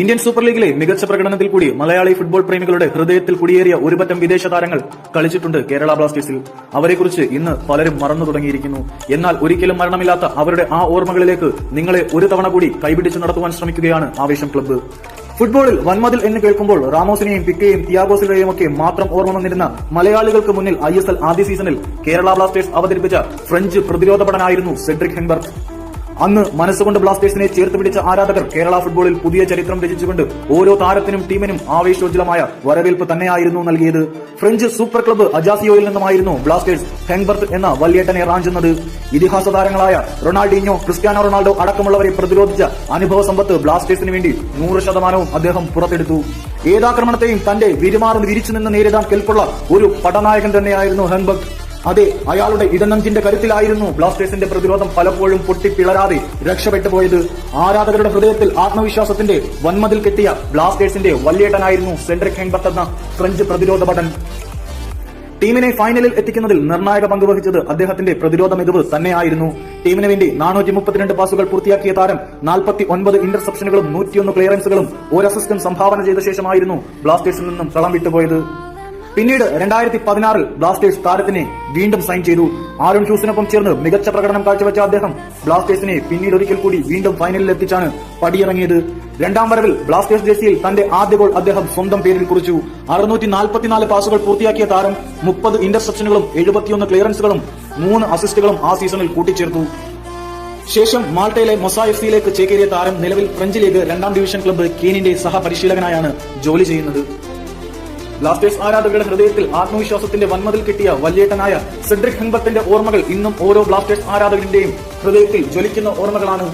Indian super ലീഗിലെ മികച്ച പ്രകടനത്തിൽ കൂടി മലയാളി ഫുട്ബോൾ പ്രേമികളുടെ ഹൃദയത്തിൽ കുടിയേറിയ ഒരുപറ്റം വിദേശ താരങ്ങൾ കളിച്ചിട്ടുണ്ട് കേരള ബ്ലാസ്റ്റേഴ്സിൽ. അവരെക്കുറിച്ച് ഇന്ന് പലരും മറന്നു തുടങ്ങിയിരിക്കുന്നു. എന്നാൽ ഒരിക്കലും മരണമില്ലാത്ത അവരുടെ ആ ഓർമ്മകളിലേക്ക് നിങ്ങളെ ഒരു തവണ കൂടി കൈപിടിച്ചു നടത്തുവാൻ ശ്രമിക്കുകയാണ് ആവേശം ക്ലബ്ബ്. ഫുട്ബോളിൽ വൻമതിൽ എന്ന് കേൾക്കുമ്പോൾ റാമോസിനെയും പിക്കെയും തിയാഗോ സിൽവയെയും ഒക്കെ മാത്രം ഓർമ്മ വന്നിരുന്ന മലയാളികൾക്ക് മുന്നിൽ ISL ആദ്യ സീസണിൽ കേരള ബ്ലാസ്റ്റേഴ്സ് അവതരിപ്പിച്ച ഫ്രഞ്ച് പ്രതിരോധപടനായിരുന്നു സെഡ്രിക് ഹെങ്ബർട്ട്. അന്ന് മനസ്സുകൊണ്ട് ബ്ലാസ്റ്റേഴ്സിനെ ചേർത്ത് പിടിച്ച ആരാധകർ കേരള ഫുട്ബോളിൽ പുതിയ ചരിത്രം രചിച്ചുകൊണ്ട് ഓരോ താരത്തിനും ടീമിനും ആവേശോജ്വലമായ വരവേൽപ്പ് തന്നെയായിരുന്നു നൽകിയത്. ഫ്രഞ്ച് സൂപ്പർ ക്ലബ്ബ് അജാസിയോയിൽ നിന്നുമായിരുന്നു ബ്ലാസ്റ്റേഴ്സ് ഹെങ്ബർട്ട് എന്ന വല്യേട്ടനെ റാഞ്ചുന്നത്. ഇതിഹാസ താരങ്ങളായ റൊണാൾഡീഞ്ഞോ, ക്രിസ്ത്യാനോ റൊണാൾഡോ അടക്കമുള്ളവരെ പ്രതിരോധിച്ച അനുഭവ സമ്പത്ത് ബ്ലാസ്റ്റേഴ്സിന് വേണ്ടി 100% അദ്ദേഹം പുറത്തെടുത്തു. ഏതാക്രമണത്തെയും തന്റെ വിരുമാറിന് വിരിച്ചു നിന്ന് നേരിടാൻ കെൽപ്പുള്ള ഒരു പടനായകൻ തന്നെയായിരുന്നു ഹെങ്ബർട്ട്. അതെ, അയാളുടെ ഇടനെഞ്ചിന്റെ കരുത്തിലായിരുന്നു ബ്ലാസ്റ്റേഴ്സിന്റെ പ്രതിരോധം പലപ്പോഴും പൊട്ടിപ്പിളരാതെ രക്ഷപ്പെട്ടു പോയത്. ആരാധകരുടെ ഹൃദയത്തിൽ ആത്മവിശ്വാസത്തിന്റെ വൻമതിൽ കെട്ടിയ ബ്ലാസ്റ്റേഴ്സിന്റെ വല്യേട്ടനായിരുന്നു സെഡ്രിക് ഹെങ്ബർട്ട് എന്ന ഫ്രഞ്ച് പ്രതിരോധ ഭടൻ. ടീമിനെ ഫൈനലിൽ എത്തിക്കുന്നതിൽ നിർണായക പങ്ക് വഹിച്ചത് അദ്ദേഹത്തിന്റെ പ്രതിരോധ മികവ് തന്നെയായിരുന്നു. ടീമിന് വേണ്ടി 432 പാസുകൾ പൂർത്തിയാക്കിയ താരം 49 ഇന്റർസെപ്ഷനുകളും 101 ക്ലിയറൻസുകളും ഒരു അസിസ്റ്റും സംഭാവന ചെയ്ത ശേഷമായിരുന്നു ബ്ലാസ്റ്റേഴ്സിൽ നിന്നും കളം വിട്ടുപോയത്. പിന്നീട് 2016 ബ്ലാസ്റ്റേഴ്സ് താരത്തിനെ വീണ്ടും സൈൻ ചെയ്തു. ആരോൺ ഹ്യൂസിനൊപ്പം ചേർന്ന് മികച്ച പ്രകടനം കാഴ്ചവെച്ച അദ്ദേഹം ബ്ലാസ്റ്റേഴ്സിനെ പിന്നീട് ഒരിക്കൽ കൂടി വീണ്ടും ഫൈനലിൽ എത്തിച്ചാണ് പടിയിറങ്ങിയത്. രണ്ടാം വരവിൽ ബ്ലാസ്റ്റേഴ്സ് ജേഴ്സിയിൽ തന്റെ ആദ്യ ഗോൾ അദ്ദേഹം സ്വന്തം പേരിൽ കുറിച്ചു. 644 പാസുകൾ പൂർത്തിയാക്കിയ താരം 30 ഇന്റർസെപ്ഷനുകളും 71 ക്ലിയറൻസുകളും 3 അസിസ്റ്റുകളും ആ സീസണിൽ കൂട്ടിച്ചേർത്തു. ശേഷം മാൾട്ടയിലെ മൊസാ FC ചേക്കേറിയ താരം നിലവിൽ ഫ്രഞ്ച് ലീഗ് 2ാം ഡിവിഷൻ ക്ലബ്ബ് കീനിന്റെ സഹപരിശീലകനായാണ് ജോലി ചെയ്യുന്നത്. ബ്ലാസ്റ്റേഴ്സ് ആരാധകരുടെ ഹൃദയത്തിൽ ആത്മവിശ്വാസത്തിന്റെ വൻമതിൽ കിട്ടിയ വല്യേട്ടനായ സെഡ്രിക് ഹെങ്ബർട്ടിന്റെ ഓർമ്മകൾ ഇന്നും ഓരോ ബ്ലാസ്റ്റേഴ്സ് ആരാധകന്റെയും ഹൃദയത്തിൽ ജ്വലിക്കുന്ന ഓർമ്മകളാണ്.